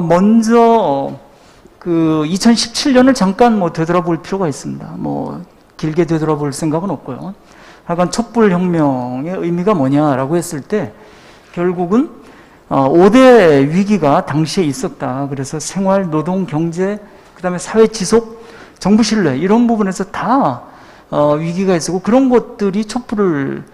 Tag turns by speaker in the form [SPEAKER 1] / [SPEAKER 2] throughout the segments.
[SPEAKER 1] 먼저 그 2017년을 잠깐 뭐 되돌아볼 필요가 있습니다. 뭐 길게 되돌아볼 생각은 없고요. 하여간 촛불혁명의 의미가 뭐냐라고 했을 때 결국은 5대 위기가 당시에 있었다. 그래서 생활, 노동, 경제, 그 다음에 사회 지속, 정부 신뢰 이런 부분에서 다 위기가 있었고 그런 것들이 촛불을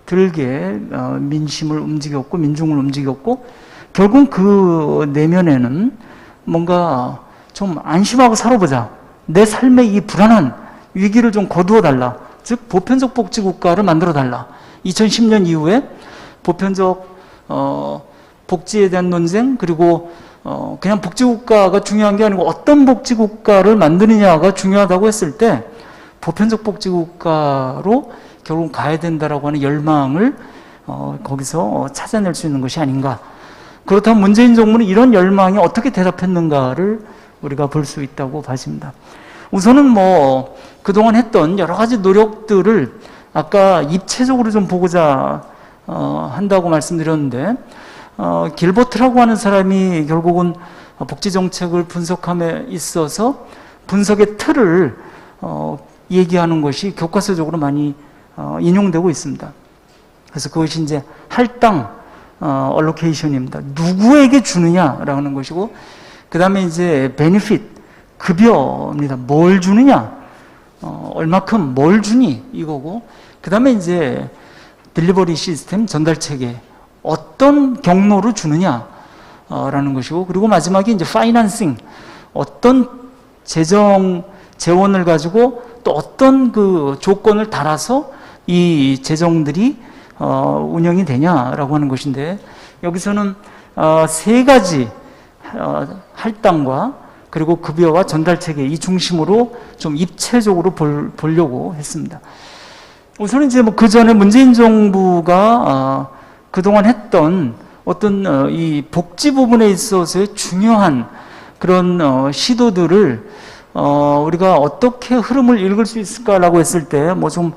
[SPEAKER 1] 들게 민심을 움직였고 민중을 움직였고 결국 그 내면에는 뭔가 좀 안심하고 살아보자. 내 삶의 이 불안한 위기를 좀 거두어달라. 즉 보편적 복지국가를 만들어달라. 2010년 이후에 보편적 복지에 대한 논쟁 그리고 그냥 복지국가가 중요한 게 아니고 어떤 복지국가를 만드느냐가 중요하다고 했을 때 보편적 복지국가로 결국 가야 된다라고 하는 열망을 거기서 찾아낼 수 있는 것이 아닌가. 그렇다면 문재인 정부는 이런 열망에 어떻게 대답했는가를 우리가 볼 수 있다고 봐집니다. 우선은 뭐 그동안 했던 여러 가지 노력들을 아까 입체적으로 좀 보고자 한다고 말씀드렸는데 길버트라고 하는 사람이 결국은 복지정책을 분석함에 있어서 분석의 틀을 얘기하는 것이 교과서적으로 많이 인용되고 있습니다. 그래서 그것이 이제 할당 allocation입니다. 누구에게 주느냐라는 것이고 그 다음에 이제 benefit 급여입니다. 뭘 주느냐, 얼마큼 뭘 주니 이거고 그 다음에 이제 딜리버리 시스템 전달 체계 어떤 경로로 주느냐라는 것이고 그리고 마지막에 이제 파이낸싱 어떤 재정 재원을 가지고 또 어떤 그 조건을 달아서 이 재정들이 운영이 되냐라고 하는 것인데 여기서는 세 가지 할당과 그리고 급여와 전달체계 이 중심으로 좀 입체적으로 보려고 했습니다. 우선 이제 뭐 그 전에 문재인 정부가 그동안 했던 어떤 이 복지 부분에 있어서의 중요한 그런 시도들을 우리가 어떻게 흐름을 읽을 수 있을까라고 했을 때 뭐 좀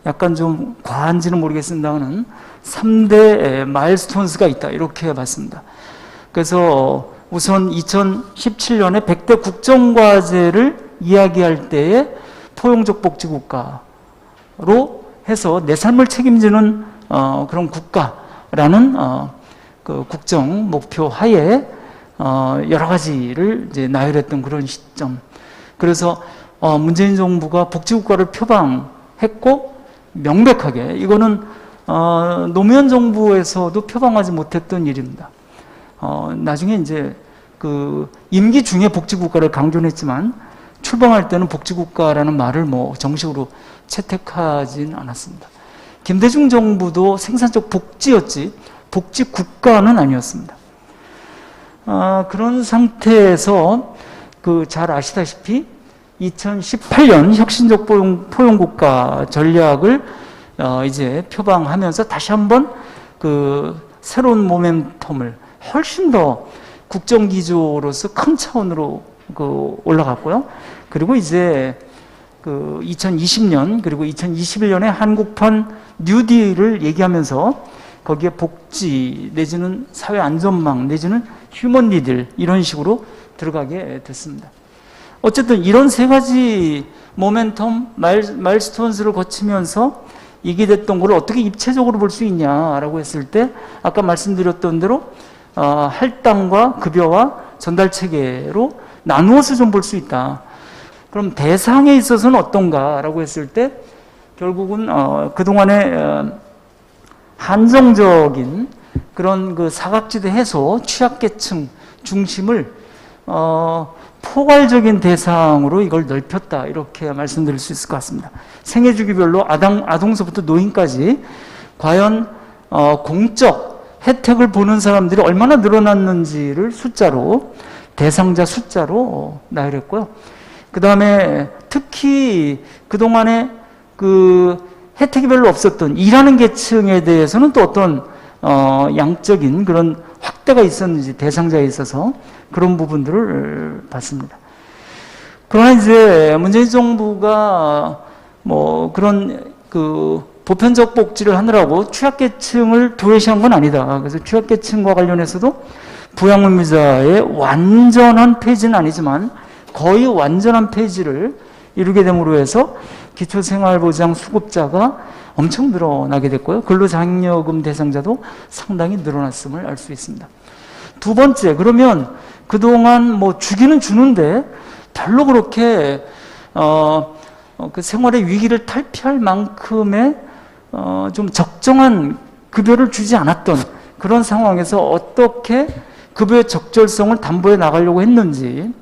[SPEAKER 1] 약간 좀 과한지는 모르겠습니다만 3대 마일스톤스가 있다 이렇게 봤습니다. 그래서 우선 2017년에 100대 국정과제를 이야기할 때에 포용적 복지국가로 해서 내 삶을 책임지는 그런 국가라는 그 국정 목표 하에 여러 가지를 이제 나열했던 그런 시점. 그래서 문재인 정부가 복지국가를 표방했고 명백하게 이거는 노무현 정부에서도 표방하지 못했던 일입니다. 나중에 이제 그 임기 중에 복지국가를 강조했지만 출범할 때는 복지국가라는 말을 뭐 정식으로 채택하진 않았습니다. 김대중 정부도 생산적 복지였지 복지국가는 아니었습니다. 그런 상태에서 그 잘 아시다시피 2018년 혁신적 포용국가 전략을 이제 표방하면서 다시 한번 그 새로운 모멘텀을 훨씬 더 국정기조로서 큰 차원으로 그 올라갔고요. 그리고 이제 그 2020년 그리고 2021년에 한국판 뉴딜을 얘기하면서 거기에 복지 내지는 사회 안전망 내지는 휴먼 니들 이런 식으로 들어가게 됐습니다. 어쨌든 이런 세 가지 모멘텀, 마일스톤스를 거치면서 이게 됐던 걸 어떻게 입체적으로 볼 수 있냐라고 했을 때 아까 말씀드렸던 대로 할당과 급여와 전달 체계로 나누어서 좀 볼 수 있다. 그럼 대상에 있어서는 어떤가라고 했을 때 결국은 그동안의 한정적인 그런 그 사각지대 해소, 취약계층 중심을 포괄적인 대상으로 이걸 넓혔다 이렇게 말씀드릴 수 있을 것 같습니다. 생애주기별로 아동서부터 노인까지 과연 공적 혜택을 보는 사람들이 얼마나 늘어났는지를 숫자로 대상자 숫자로 나열했고요. 그 다음에 특히 그동안에 그 혜택이 별로 없었던 일하는 계층에 대해서는 또 어떤 양적인 그런 확대가 있었는지 대상자에 있어서 그런 부분들을 봤습니다. 그러나 이제 문재인 정부가 뭐 그런 그 보편적 복지를 하느라고 취약계층을 도외시한 건 아니다. 그래서 취약계층과 관련해서도 부양의무자의 완전한 폐지는 아니지만 거의 완전한 폐지를 이루게 됨으로 해서 기초생활보장 수급자가 엄청 늘어나게 됐고요. 근로장려금 대상자도 상당히 늘어났음을 알 수 있습니다. 두 번째, 그러면 그동안 뭐 주기는 주는데 별로 그렇게 그 생활의 위기를 탈피할 만큼의 좀 적정한 급여를 주지 않았던 그런 상황에서 어떻게 급여의 적절성을 담보해 나가려고 했는지,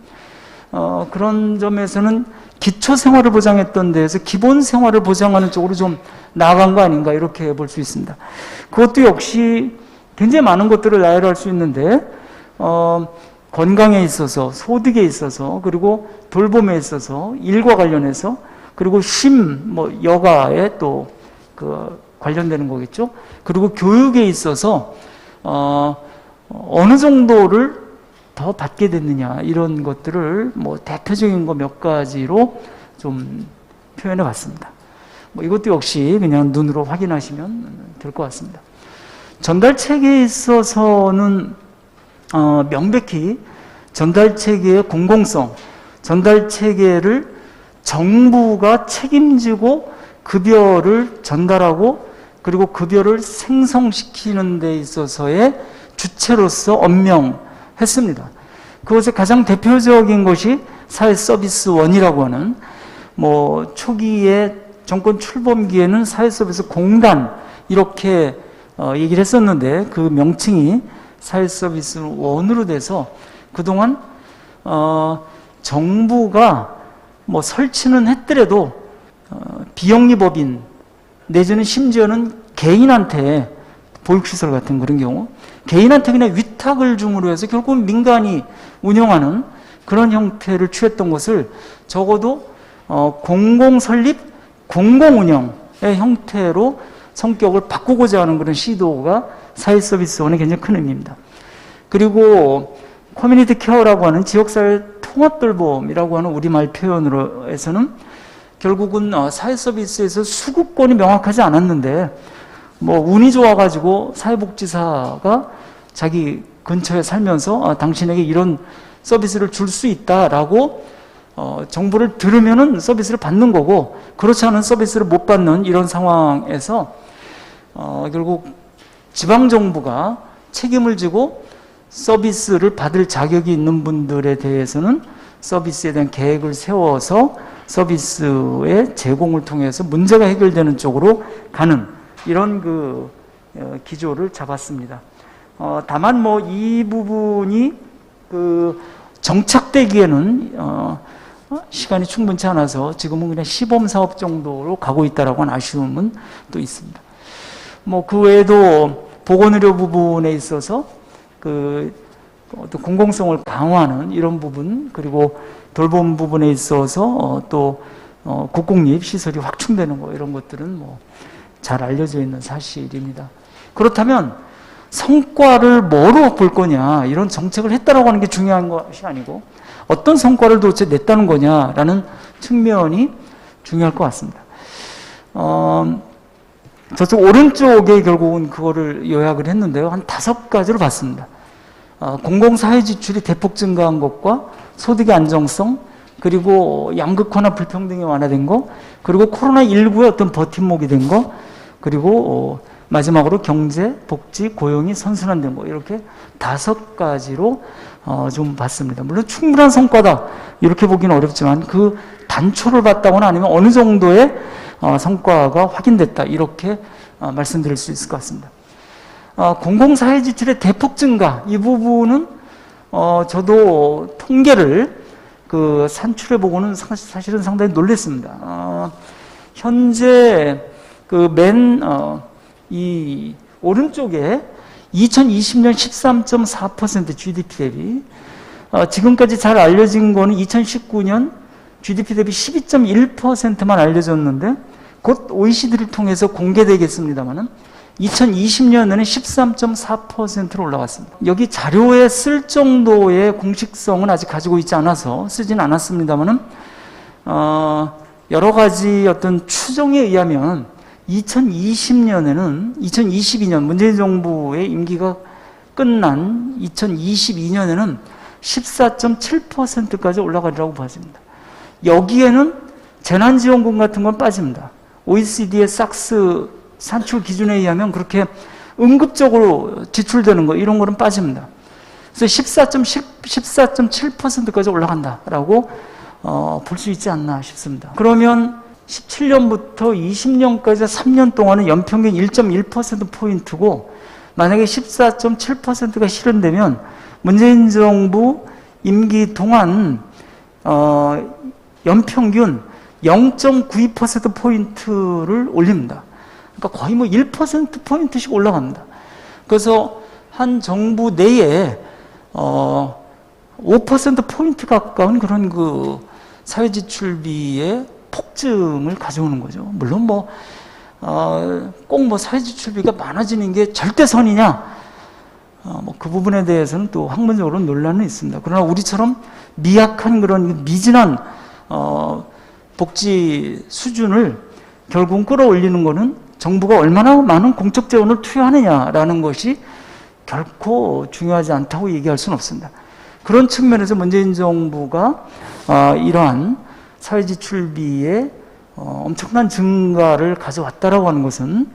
[SPEAKER 1] 그런 점에서는 기초 생활을 보장했던 데에서 기본 생활을 보장하는 쪽으로 좀 나아간 거 아닌가, 이렇게 볼 수 있습니다. 그것도 역시 굉장히 많은 것들을 나열할 수 있는데, 건강에 있어서, 소득에 있어서, 그리고 돌봄에 있어서, 일과 관련해서, 그리고 여가에 또 관련되는 거겠죠. 그리고 교육에 있어서 어느 정도를 더 받게 됐느냐, 이런 것들을 대표적인 거 몇 가지로 좀 표현해 봤습니다. 이것도 역시 그냥 눈으로 확인하시면 될 것 같습니다. 전달 체계에 있어서는 명백히 전달 체계의 공공성, 전달 체계를 정부가 책임지고 급여를 전달하고 그리고 급여를 생성시키는 데 있어서의 주체로서 엄명했습니다. 그것의 가장 대표적인 것이 사회서비스원이라고 하는, 초기에 정권 출범기에는 사회서비스공단 이렇게 얘기를 했었는데, 그 명칭이 사회서비스원으로 돼서 그동안 정부가 설치는 했더라도 비영리법인 내지는 심지어는 개인한테, 보육시설 같은 그런 경우 개인한테 그냥 위탁을 줌으로 해서 결국은 민간이 운영하는 그런 형태를 취했던 것을 적어도 공공설립, 공공운영의 형태로 성격을 바꾸고자 하는 그런 시도가 사회서비스원의 굉장히 큰 의미입니다. 그리고 커뮤니티 케어라고 하는 지역사회 통합돌봄이라고 하는 우리말 표현으로 해서는 결국은 사회서비스에서 수급권이 명확하지 않았는데, 운이 좋아가지고 사회복지사가 자기 근처에 살면서 당신에게 이런 서비스를 줄 수 있다라고 정보를 들으면은 서비스를 받는 거고, 그렇지 않은 서비스를 못 받는 이런 상황에서 결국 지방정부가 책임을 지고 서비스를 받을 자격이 있는 분들에 대해서는 서비스에 대한 계획을 세워서 서비스의 제공을 통해서 문제가 해결되는 쪽으로 가는 이런 기조를 잡았습니다. 다만 이 부분이 정착되기에는 시간이 충분치 않아서 지금은 그냥 시범사업 정도로 가고 있다라고 하는 아쉬움은 또 있습니다. 그 외에도 보건의료 부분에 있어서 어떤 공공성을 강화하는 이런 부분, 그리고 돌봄 부분에 있어서 또 국공립 시설이 확충되는 거, 이런 것들은 잘 알려져 있는 사실입니다. 그렇다면 성과를 뭐로 볼 거냐, 이런 정책을 했다라고 하는 게 중요한 것이 아니고 어떤 성과를 도대체 냈다는 거냐라는 측면이 중요할 것 같습니다. 저쪽 오른쪽에 결국은 그거를 요약을 했는데요. 한 5가지로 봤습니다. 공공사회 지출이 대폭 증가한 것과 소득의 안정성, 그리고 양극화나 불평등이 완화된 거, 그리고 코로나19의 어떤 버팀목이 된 거, 그리고 마지막으로 경제, 복지, 고용이 선순환된 거, 이렇게 5가지로 좀 봤습니다. 물론 충분한 성과다 이렇게 보기는 어렵지만 그 단초를 봤다거나 아니면 어느 정도의 성과가 확인됐다, 이렇게 말씀드릴 수 있을 것 같습니다. 공공사회 지출의 대폭 증가, 이 부분은 저도 통계를 산출해 보고는 사실은 상당히 놀랐습니다. 현재 이 오른쪽에 2020년 13.4% GDP 대비, 지금까지 잘 알려진 거는 2019년 GDP 대비 12.1%만 알려졌는데 곧 OECD를 통해서 공개되겠습니다만은 2020년에는 13.4%로 올라갔습니다. 여기 자료에 쓸 정도의 공식성은 아직 가지고 있지 않아서 쓰진 않았습니다만은 여러 가지 어떤 추정에 의하면 2022년 문재인 정부의 임기가 끝난 2022년에는 14.7%까지 올라가리라고 봐집니다. 여기에는 재난지원금 같은 건 빠집니다. OECD의 삭스 산출 기준에 의하면 그렇게 응급적으로 지출되는 거 이런 거는 빠집니다. 그래서 14.7%까지 올라간다라고 볼 수 있지 않나 싶습니다. 그러면 17년부터 20년까지 3년 동안은 연평균 1.1%포인트고 만약에 14.7%가 실현되면 문재인 정부 임기 동안 연평균 0.92%포인트를 올립니다. 그러니까 거의 뭐 1%포인트씩 올라갑니다. 그래서 한 정부 내에 5%포인트 가까운 그런 그 사회지출비의 폭증을 가져오는 거죠. 물론 뭐, 꼭 뭐 사회지출비가 많아지는 게 절대선이냐? 뭐 그 부분에 대해서는 또 학문적으로 논란은 있습니다. 그러나 우리처럼 미약한 그런 미진한, 복지 수준을 결국 끌어올리는 거는 정부가 얼마나 많은 공적 재원을 투여하느냐라는 것이 결코 중요하지 않다고 얘기할 수는 없습니다. 그런 측면에서 문재인 정부가 이러한 사회지출비의 엄청난 증가를 가져왔다라고 하는 것은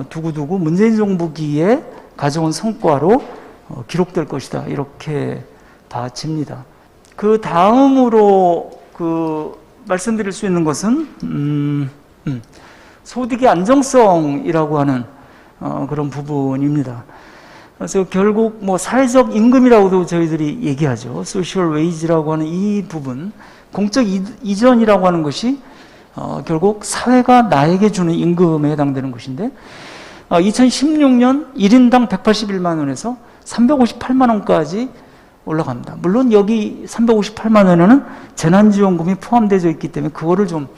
[SPEAKER 1] 두고두고 문재인 정부기에 가져온 성과로 기록될 것이다 이렇게 봐집니다. 그 다음으로 말씀드릴 수 있는 것은 소득의 안정성이라고 하는 그런 부분입니다. 그래서 결국 뭐 사회적 임금이라고도 저희들이 얘기하죠. 소셜 웨이지라고 하는 이 부분, 공적 이전이라고 하는 것이 결국 사회가 나에게 주는 임금에 해당되는 것인데 2016년 1인당 181만 원에서 358만 원까지 올라갑니다. 물론 여기 358만 원에는 재난지원금이 포함되어 있기 때문에 그거를 좀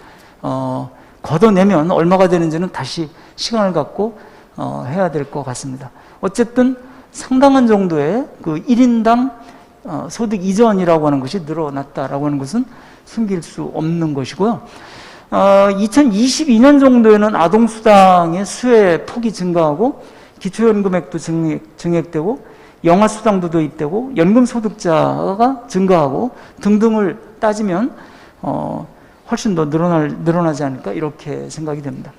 [SPEAKER 1] 걷어내면 얼마가 되는지는 다시 시간을 갖고 해야 될 것 같습니다. 어쨌든 상당한 정도의 그 1인당 소득 이전이라고 하는 것이 늘어났다라고 하는 것은 숨길 수 없는 것이고요. 2022년 정도에는 아동수당의 수혜 폭이 증가하고 기초연금액도 증액되고 영아수당도 도입되고 연금소득자가 증가하고 등등을 따지면 훨씬 더 늘어나지 않을까 이렇게 생각이 됩니다.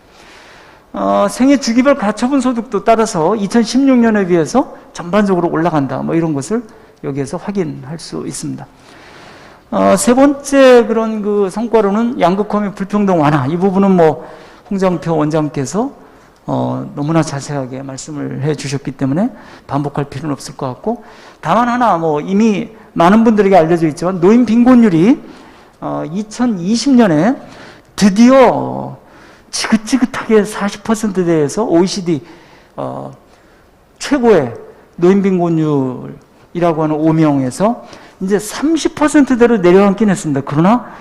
[SPEAKER 1] 생애 주기별 가처분 소득도 따라서 2016년에 비해서 전반적으로 올라간다 뭐 이런 것을 여기에서 확인할 수 있습니다. 세 번째 그런 그 성과로는 양극화 및 불평등 완화 이 부분은 뭐 홍정표 원장께서 너무나 자세하게 말씀을 해 주셨기 때문에 반복할 필요는 없을 것 같고 다만 하나 뭐 이미 많은 분들에게 알려져 있지만 노인 빈곤율이 2020년에 드디어 지긋지긋하게 40%대에서 OECD 최고의 노인 빈곤율이라고 하는 5명에서 이제 30%대로 내려앉긴 했습니다. 그러나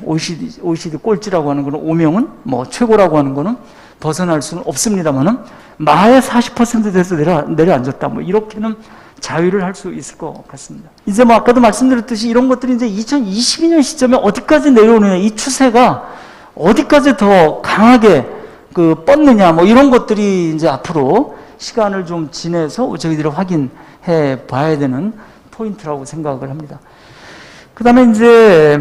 [SPEAKER 1] OECD 꼴찌라고 하는 그런 5명은 뭐 최고라고 하는 거는 벗어날 수는 없습니다만은 마의 40%대에서 내려앉았다. 뭐 이렇게는 자유를 할 수 있을 것 같습니다. 이제 뭐 아까도 말씀드렸듯이 이런 것들이 이제 2022년 시점에 어디까지 내려오느냐, 이 추세가 어디까지 더 강하게 뻗느냐, 뭐 이런 것들이 이제 앞으로 시간을 좀 지내서 저희들이 확인해 봐야 되는 포인트라고 생각을 합니다. 그 다음에 이제,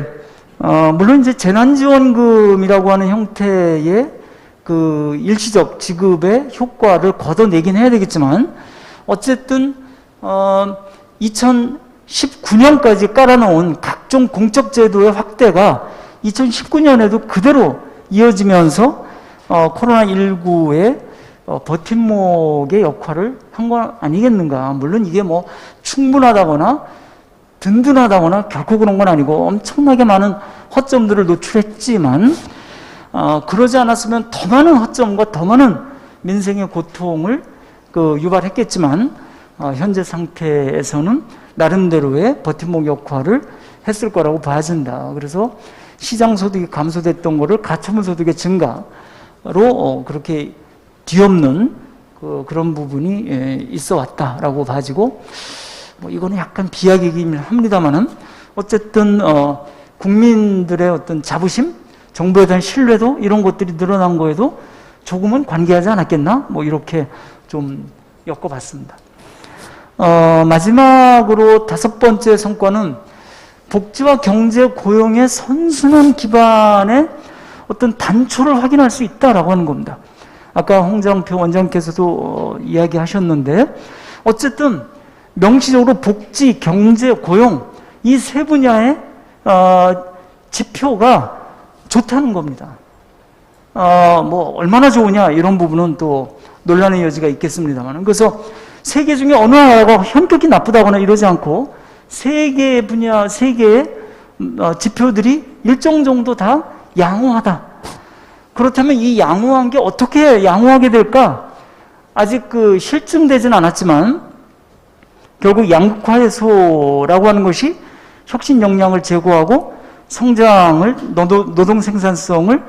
[SPEAKER 1] 물론 이제 재난지원금이라고 하는 형태의 그 일시적 지급의 효과를 걷어내긴 해야 되겠지만, 어쨌든, 2019년까지 깔아놓은 각종 공적제도의 확대가 2019년에도 그대로 이어지면서, 코로나19의 버팀목의 역할을 한 건 아니겠는가. 물론 이게 뭐 충분하다거나 든든하다거나 결코 그런 건 아니고 엄청나게 많은 허점들을 노출했지만 그러지 않았으면 더 많은 허점과 더 많은 민생의 고통을 유발했겠지만 현재 상태에서는 나름대로의 버팀목 역할을 했을 거라고 봐진다. 그래서 시장소득이 감소됐던 거를 가처분 소득의 증가로 그렇게 뒤엎는 그런 부분이 있어 왔다라고 봐지고, 뭐 이거는 약간 비약이긴 합니다만은 어쨌든 국민들의 어떤 자부심, 정부에 대한 신뢰도 이런 것들이 늘어난 거에도 조금은 관계하지 않았겠나? 뭐 이렇게 좀 엮어봤습니다. 마지막으로 5번째 성과는 복지와 경제 고용의 선순환 기반의 어떤 단초를 확인할 수 있다라고 하는 겁니다. 아까 홍장표 원장께서도 이야기하셨는데 어쨌든 명시적으로 복지, 경제, 고용 이 세 분야의 지표가 좋다는 겁니다. 뭐 얼마나 좋으냐 이런 부분은 또 논란의 여지가 있겠습니다만, 그래서 세 개 중에 어느 하나가 현격히 나쁘다거나 이러지 않고 세 개의 분야, 세 개의 지표들이 일정 정도 다 양호하다. 그렇다면 이 양호한 게 어떻게 양호하게 될까? 아직 실증되진 않았지만 결국 양극화 해소라고 하는 것이 혁신 역량을 제고하고 성장을, 노동 생산성을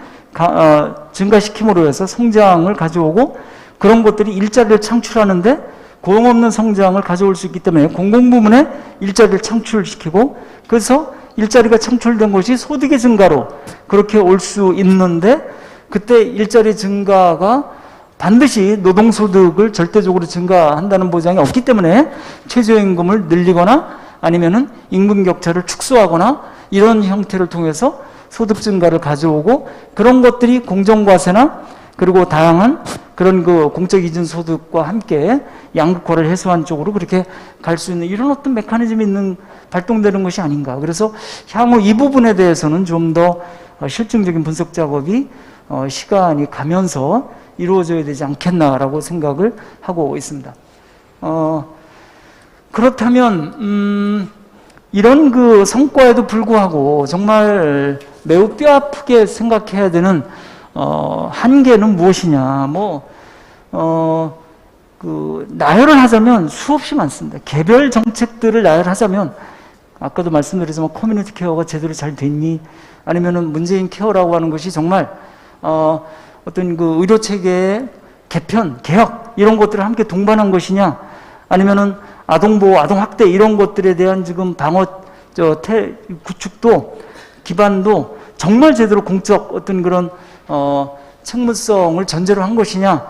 [SPEAKER 1] 증가시킴으로 해서 성장을 가져오고 그런 것들이 일자리를 창출하는데 고용 없는 성장을 가져올 수 있기 때문에 공공부문에 일자리를 창출시키고, 그래서 일자리가 창출된 것이 소득의 증가로 그렇게 올 수 있는데, 그때 일자리 증가가 반드시 노동소득을 절대적으로 증가한다는 보장이 없기 때문에 최저임금을 늘리거나 아니면은 임금 격차를 축소하거나 이런 형태를 통해서 소득 증가를 가져오고, 그런 것들이 공정과세나 그리고 다양한 그런 공적 이준 소득과 함께 양극화를 해소한 쪽으로 그렇게 갈 수 있는 이런 어떤 메커니즘이 발동되는 것이 아닌가. 그래서 향후 이 부분에 대해서는 좀 더 실증적인 분석 작업이 시간이 가면서 이루어져야 되지 않겠나라고 생각을 하고 있습니다. 그렇다면 이런 성과에도 불구하고 정말 매우 뼈아프게 생각해야 되는 한계는 무엇이냐? 나열을 하자면 수없이 많습니다. 개별 정책들을 나열하자면 아까도 말씀드렸지만 커뮤니티 케어가 제대로 잘 됐니? 아니면은 문재인 케어라고 하는 것이 정말 어떤 의료 체계의 개편, 개혁 이런 것들을 함께 동반한 것이냐? 아니면은 아동보호, 아동학대 이런 것들에 대한 지금 방어 구축도 기반도 정말 제대로 공적 어떤 그런 책무성을 전제로 한 것이냐,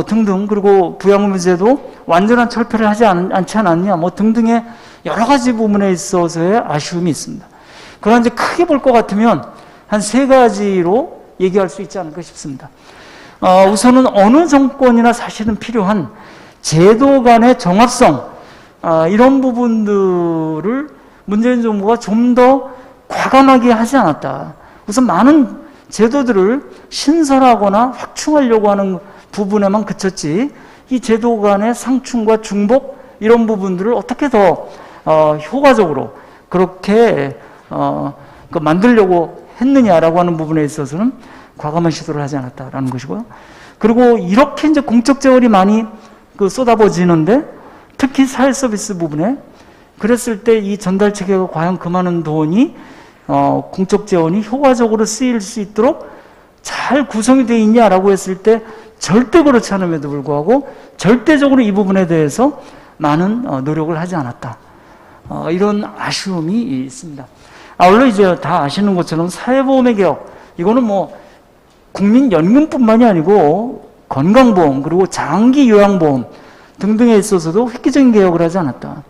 [SPEAKER 1] 등등. 그리고 부양의 문제도 완전한 철폐를 하지 않지 않았냐, 등등의 여러 가지 부분에 있어서의 아쉬움이 있습니다. 그러나 이제 크게 볼 것 같으면 한 3가지로 얘기할 수 있지 않을까 싶습니다. 우선은 어느 정권이나 사실은 필요한 제도 간의 정합성, 이런 부분들을 문재인 정부가 좀 더 과감하게 하지 않았다. 우선 많은 제도들을 신설하거나 확충하려고 하는 부분에만 그쳤지, 이 제도 간의 상충과 중복 이런 부분들을 어떻게 더 효과적으로 그렇게 만들려고 했느냐라고 하는 부분에 있어서는 과감한 시도를 하지 않았다라는 것이고요. 그리고 이렇게 이제 공적 재원이 많이 쏟아부어지는데, 특히 사회 서비스 부분에 그랬을 때 이 전달 체계가 과연 그 많은 돈이 공적 재원이 효과적으로 쓰일 수 있도록 잘 구성이 되어 있냐라고 했을 때 절대 그렇지 않음에도 불구하고 절대적으로 이 부분에 대해서 많은 노력을 하지 않았다. 이런 아쉬움이 있습니다. 물론 이제 다 아시는 것처럼 사회보험의 개혁, 이거는 국민연금뿐만이 아니고 건강보험 그리고 장기 요양보험 등등에 있어서도 획기적인 개혁을 하지 않았다.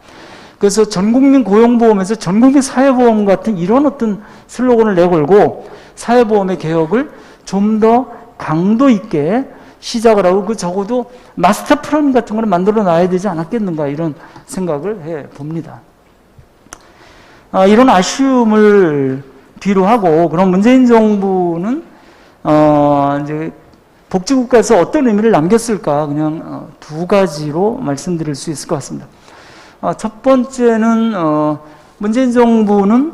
[SPEAKER 1] 그래서 전국민 고용보험에서 전국민 사회보험 같은 이런 어떤 슬로건을 내걸고 사회보험의 개혁을 좀 더 강도 있게 시작을 하고 적어도 마스터 플랜 같은 거를 만들어 놔야 되지 않았겠는가, 이런 생각을 해 봅니다. 이런 아쉬움을 뒤로 하고, 그럼 문재인 정부는 이제 복지국가에서 어떤 의미를 남겼을까, 그냥 2가지로 말씀드릴 수 있을 것 같습니다. 첫 번째는 문재인 정부는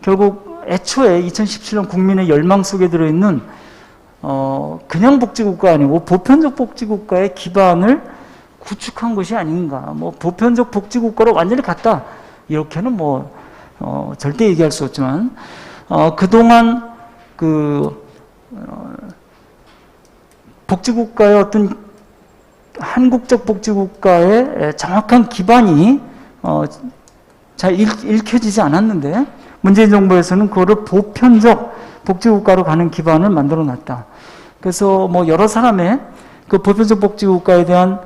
[SPEAKER 1] 결국 애초에 2017년 국민의 열망 속에 들어있는 그냥 복지국가 아니고 보편적 복지국가의 기반을 구축한 것이 아닌가. 보편적 복지국가로 완전히 갔다, 이렇게는 절대 얘기할 수 없지만 그동안 복지국가의 어떤 한국적 복지국가의 정확한 기반이 잘 읽혀지지 않았는데, 문재인 정부에서는 그거를 보편적 복지국가로 가는 기반을 만들어 놨다. 그래서 여러 사람의 그 보편적 복지국가에 대한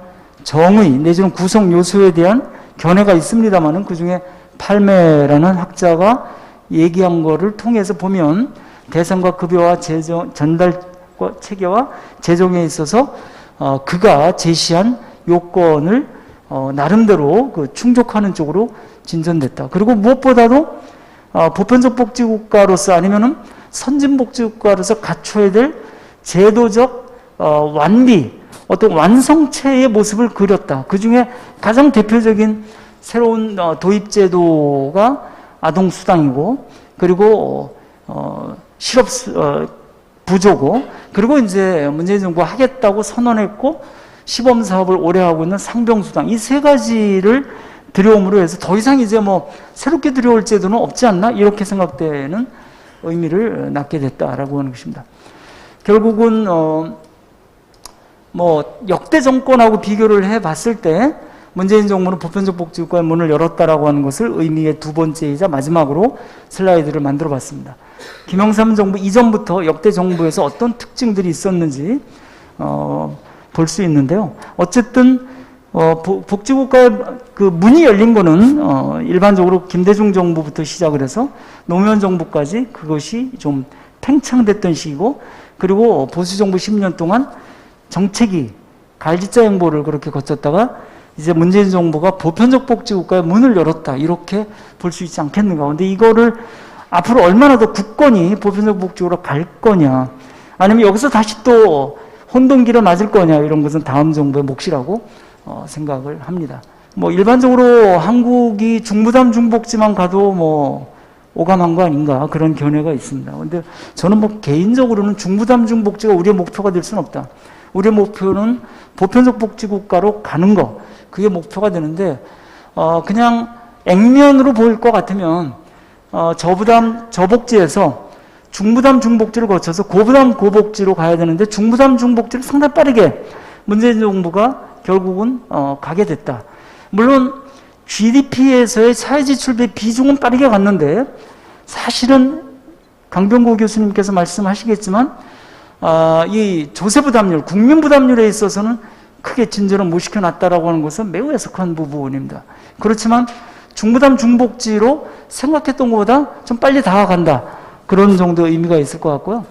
[SPEAKER 1] 정의 내지는 구성 요소에 대한 견해가 있습니다만은 그 중에 팔매라는 학자가 얘기한 거를 통해서 보면 대상과 급여와 전달과 체계와 재정에 있어서 그가 제시한 요건을 나름대로 그 충족하는 쪽으로 진전됐다. 그리고 무엇보다도 보편적 복지국가로서 아니면은 선진복지국가로서 갖춰야 될 제도적 완비, 어떤 완성체의 모습을 그렸다. 그 중에 가장 대표적인 새로운 도입제도가 아동수당이고, 그리고 실업 부조고, 그리고 이제 문재인 정부가 하겠다고 선언했고 시범사업을 오래 하고 있는 상병수당, 이 세 가지를 들여옴으로 해서 더 이상 이제 뭐 새롭게 들여올 제도는 없지 않나 이렇게 생각되는 의미를 낳게 됐다라고 하는 것입니다. 결국은 뭐 역대 정권하고 비교를 해봤을 때 문재인 정부는 보편적 복지국가의 문을 열었다라고 하는 것을 의미의 두 번째이자 마지막으로 슬라이드를 만들어봤습니다. 김영삼 정부 이전부터 역대 정부에서 어떤 특징들이 있었는지 볼 수 있는데요. 어쨌든 복지국가의 그 문이 열린 거는 일반적으로 김대중 정부부터 시작을 해서 노무현 정부까지 그것이 좀 팽창됐던 시기고, 그리고 보수정부 10년 동안 정책이 갈지자 행보를 그렇게 거쳤다가 이제 문재인 정부가 보편적 복지국가의 문을 열었다 이렇게 볼 수 있지 않겠는가. 근데 이거를 앞으로 얼마나 더 굳건히 보편적 복지국가로 갈 거냐, 아니면 여기서 다시 또 혼돈기를 맞을 거냐, 이런 것은 다음 정부의 몫이라고 생각을 합니다. 뭐 일반적으로 한국이 중부담 중복지만 가도 뭐 오감한 거 아닌가 그런 견해가 있습니다. 근데 저는 뭐 개인적으로는 중부담 중복지가 우리의 목표가 될 수는 없다. 우리의 목표는 보편적 복지국가로 가는 거, 그게 목표가 되는데 그냥 액면으로 보일 것 같으면 저부담 저복지에서 중부담 중복지를 거쳐서 고부담 고복지로 가야 되는데 중부담 중복지를 상당히 빠르게 문재인 정부가 결국은 가게 됐다. 물론 GDP에서의 사회지출비 비중은 빠르게 갔는데 사실은 강병구 교수님께서 말씀하시겠지만 이 조세부담률, 국민부담률에 있어서는 크게 진전을 못 시켜놨다라고 하는 것은 매우 애석한 부분입니다. 그렇지만 중부담 중복지로 생각했던 것보다 좀 빨리 다가간다, 그런 정도의 의미가 있을 것 같고요.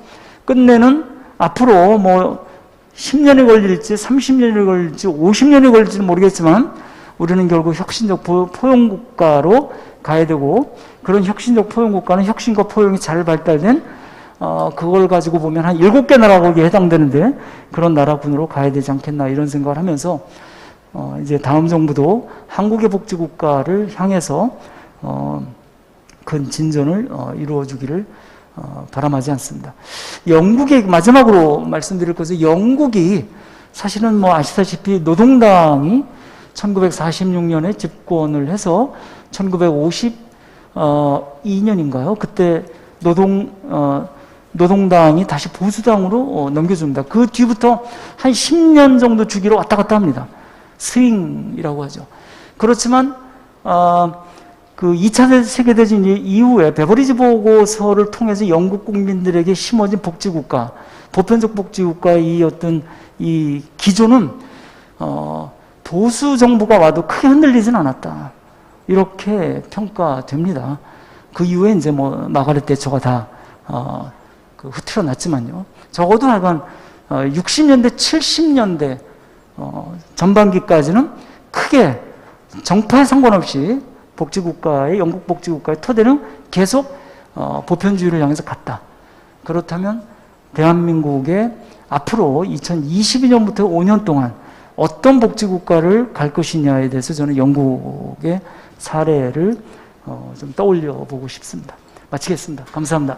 [SPEAKER 1] 끝내는 앞으로 뭐 10년이 걸릴지 30년이 걸릴지 50년이 걸릴지는 모르겠지만 우리는 결국 혁신적 포용국가로 가야 되고, 그런 혁신적 포용국가는 혁신과 포용이 잘 발달된 그걸 가지고 보면 한 7개 나라가 해당되는데 그런 나라군으로 가야 되지 않겠나 이런 생각을 하면서 이제 다음 정부도 한국의 복지국가를 향해서 큰 진전을 이루어 주기를 바람하지 않습니다. 영국의 마지막으로 말씀드릴 것은, 영국이 사실은 뭐 아시다시피 노동당이 1946년에 집권을 해서 1952년인가요? 그때 노동당이 다시 보수당으로 넘겨줍니다. 그 뒤부터 한 10년 정도 주기로 왔다 갔다 합니다. 스윙이라고 하죠. 그렇지만 그 2차 세계대전 이후에 베버리지 보고서를 통해서 영국 국민들에게 심어진 복지국가, 보편적 복지국가의 이 어떤 이 기조는 보수 정부가 와도 크게 흔들리진 않았다, 이렇게 평가됩니다. 그 이후에 이제 뭐 마가렛 대처가 다 흐트러 났지만요. 적어도 하여간 60년대, 70년대 전반기까지는 크게 정파에 상관없이 복지국가의, 영국 복지국가의 토대는 계속 보편주의를 향해서 갔다. 그렇다면 대한민국의 앞으로 2022년부터 5년 동안 어떤 복지국가를 갈 것이냐에 대해서 저는 영국의 사례를 좀 떠올려 보고 싶습니다. 마치겠습니다. 감사합니다.